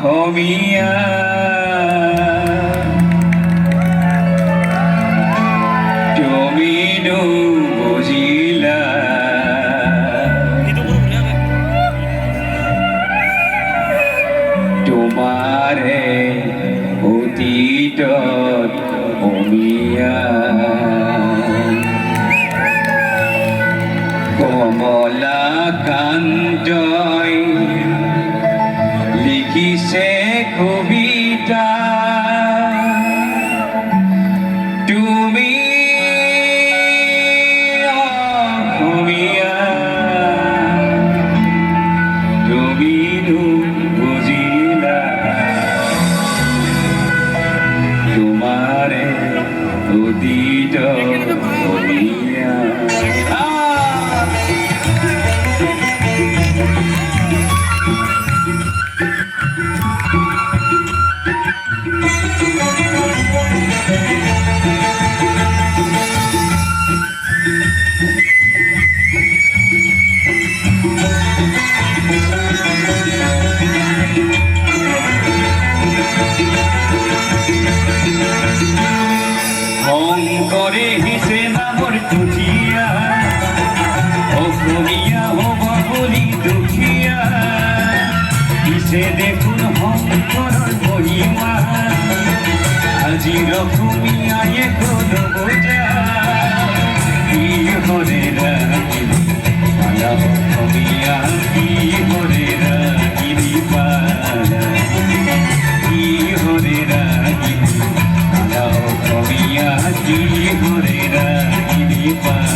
অসমীয়া তুমিনো বুজিলা তোমাৰে অতীতত অমিয়া কমলাকান্তই লিখিছে কবিতা তুমি অসমীয়া তুমিনো বুজিলা তোমাৰে অতীতত অমিয়া শংকৰে হিছে নামৰ তুঠিয়া অসমীয়া হব বুলি দুখীয়া হিছে দেখোন শংকৰৰ মহিমা আজিৰ অসমীয়াই কোন বোজা কি হৰে ৰাগিনী পালা অসমীয়া কি হৰে ৰাগিনী পালা কি হৰে ৰাগিনী পালা অসমীয়া কি হৰে ৰাগিনী পালা